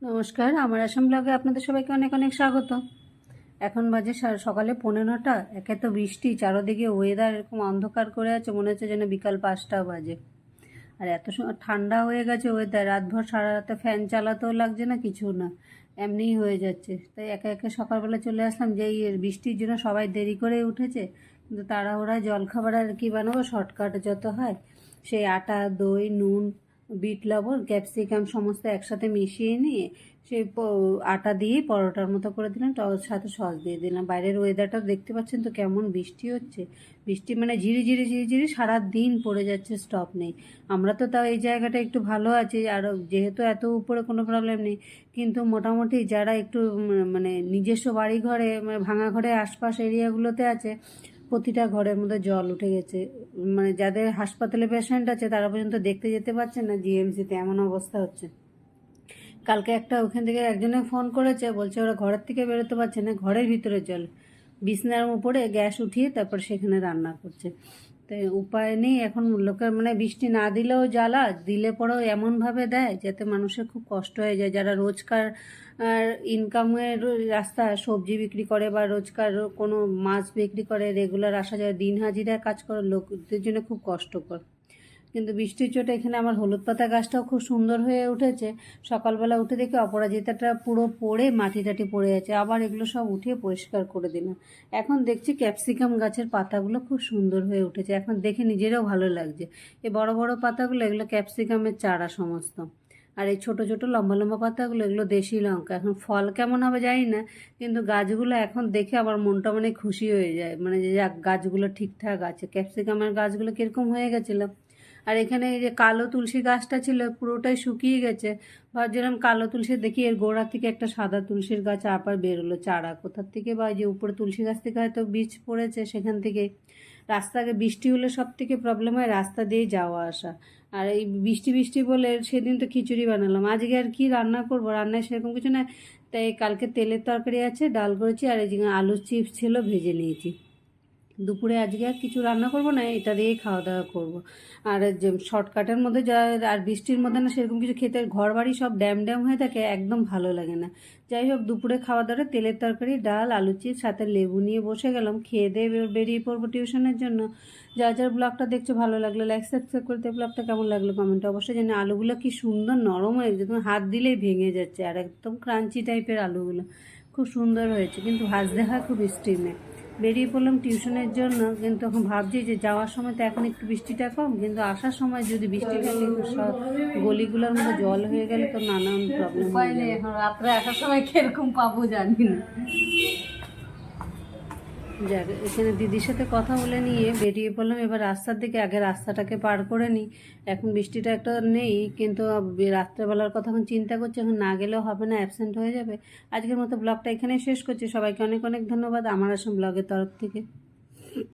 নমস্কার, আমার আসাম ব্লগে আপনাদের সবাইকে অনেক অনেক স্বাগত। এখন বাজে সকালে 11:30। একে তো বৃষ্টি, চারোদিকে ওয়েদার এরকম অন্ধকার করে আছে, মনে হচ্ছে যেন বিকাল 5টা বাজে। আর এত সময় ঠান্ডা হয়ে গেছে ওয়েদার, রাতভর সারা রাতে ফ্যান চালাতেও লাগছে না, কিছু না, এমনিই হয়ে যাচ্ছে। তাই একে একে সকালবেলা চলে আসলাম, যে এই বৃষ্টির জন্য সবাই দেরি করে উঠেছে, কিন্তু তাড়াহুড়ায় জলখাবার আর কি বানাবো, শর্টকাট যত হয় সেই আটা, দই, নুন, বিট লবণ, ক্যাপসিকাম সমস্ত একসাথে মিশিয়ে নিয়ে সেই আটা দিয়েই পরোটার মতো করে দিলাম, তার সাথে সস দিয়ে দিলাম। বাইরের ওয়েদারটা দেখতে পাচ্ছেন তো কেমন বৃষ্টি হচ্ছে। বৃষ্টি মানে ঝিরিঝিরি ঝিরিঝিরি সারা দিন পড়ে যাচ্ছে, স্টপ নেই। আমরা তো তাও এই জায়গাটা একটু ভালো আছি, আর যেহেতু এত উপরে কোনো প্রবলেম নেই, কিন্তু মোটামুটি যারা একটু মানে নিজস্ব বাড়ি ঘরে, মানে ভাঙা ঘরে আশপাশ এরিয়াগুলোতে আছে, প্রতিটা ঘরের মধ্যে জল উঠে গেছে। মানে যাদের হাসপাতালে পেশেন্ট আছে তারা পর্যন্ত দেখতে যেতে পারছে না, জিএমসিতে এমন অবস্থা হচ্ছে। কালকে একটা ওখান থেকে একজনে ফোন করেছে, বলছে ওরা ঘরের থেকে বেরোতে পারছে না, ঘরের ভিতরে জল, বিছনার উপরে গ্যাস উঠিয়ে তারপর সেখানে রান্না করছে। তাই উপায় নেই এখন, লোকের মানে বৃষ্টি না দিলেও জ্বালা, দিলে পরেও এমনভাবে দেয় যাতে মানুষের খুব কষ্ট হয়ে যায়। যারা রোজকার ইনকামের রাস্তা, সবজি বিক্রি করে বা রোজকার কোনো মাছ বিক্রি করে, রেগুলার আসা যায়, দিন হাজিরা কাজ করে, লোকদের জন্য খুব কষ্টকর। কিন্তু বৃষ্টির চোটে এখানে আমার হলুদ পাতা গাছটাও খুব সুন্দর হয়ে উঠেছে। সকালবেলা উঠে দেখি অপরাজিতাটা পুরো পড়ে মাটি টাটি পড়ে আছে, আবার এগুলো সব উঠিয়ে পরিষ্কার করে দিলাম। এখন দেখছি ক্যাপসিকাম গাছের পাতাগুলো খুব সুন্দর হয়ে উঠেছে, এখন দেখে নিজেরও ভালো লাগছে। এই বড় বড় পাতাগুলো এগুলো ক্যাপসিকামের চারা সমস্ত, আর এই ছোট ছোট লম্বা লম্বা পাতাগুলো এগুলো দেশি লঙ্কা। এখন ফল কেমন হবে জানি না, কিন্তু গাছগুলো এখন দেখে আবার মনটা মানে খুশি হয়ে যায়, মানে যে যাক গাছগুলো ঠিকঠাক আছে। ক্যাপসিকামের গাছগুলো কীরকম হয়ে গেছিলো। আর এখানে এই যে কালো তুলসী গাছটা ছিল পুরোটাই শুকিয়ে গেছে, ভাবছিলাম কালো তুলসী, দেখি এর গোড়া থেকে একটা সাদা তুলসীর গাছ আবার বেরোলো চারা কোথার থেকে, বা যে উপরে তুলসী গাছ থেকে হয়তো বীজ পড়েছে সেখান থেকে। রাস্তাকে বৃষ্টি হলে সব থেকে প্রবলেম হয় রাস্তা দিয়ে যাওয়া আসা। আর এই বৃষ্টি বৃষ্টি বলে সেদিন তো খিচুড়ি বানালাম, আজকে আর কি রান্না করবো, রান্নায় সেরকম কিছু না। তাই কালকে তেলের তরকারি আছে, ডাল করেছি, আর এই যে আলুর চিপস ছিল ভেজে নিয়েছি। দুপুরে আজকে আর কিছু রান্না করব না, এটা দিয়েই খাওয়া দাওয়া করব। আর যে শর্টকাটের মধ্যে যা, আর বৃষ্টির মধ্যে না সেরকম কিছু খেতে, ঘর বাড়ি সব ড্যাম ড্যাম হয়ে থাকে, একদম ভালো লাগে না। যাই হোক, দুপুরে খাওয়া দাওয়া তেলের তরকারি, ডাল, আলু চিপস, সাথে লেবু নিয়ে বসে গেলাম, খেয়ে দিয়ে বেরিয়ে পড়বো টিউশনের জন্য। যার যার ব্লগটা দেখছো ভালো লাগলো লাইক সাবস্ক্রাইব করতে, ব্লগটা কেমন লাগলো কমেন্টে অবশ্যই জানি। আলুগুলো কি সুন্দর নরম হয়ে গেছে, তুমি হাত দিলেই ভেঙে যাচ্ছে, আর একদম ক্রাঞ্চি টাইপের আলুগুলো, খুব সুন্দর হয়েছে, কিন্তু ভাজতে হয় খুব স্টিমে। বেরিয়ে পড়লাম টিউশনের জন্য, কিন্তু এখন ভাবছি যে যাওয়ার সময় তো এখন একটু বৃষ্টিটা কম, কিন্তু আসার সময় যদি বৃষ্টিটা কিন্তু সব গলিগুলোর মধ্যে জল হয়ে গেলে তো নানান প্রবলেম হয়। এখন রাত্রে আসার সময় কিরকম পাবো জানি না। যাক, এখানে দিদির সাথে কথা বলে নিয়ে বেরিয়ে পড়লাম এবার রাস্তার দিকে। আগে রাস্তাটাকে পার করে নিই, এখন বৃষ্টিটা একটা নেই, কিন্তু রাত্রেবেলার কথা এখন চিন্তা করছি, এখন না গেলেও হবে না, অ্যাবসেন্ট হয়ে যাবে। আজকের মতো ব্লগটা এখানেই শেষ করছি। সবাইকে অনেক অনেক ধন্যবাদ আমার আসাম ব্লগের তরফ থেকে।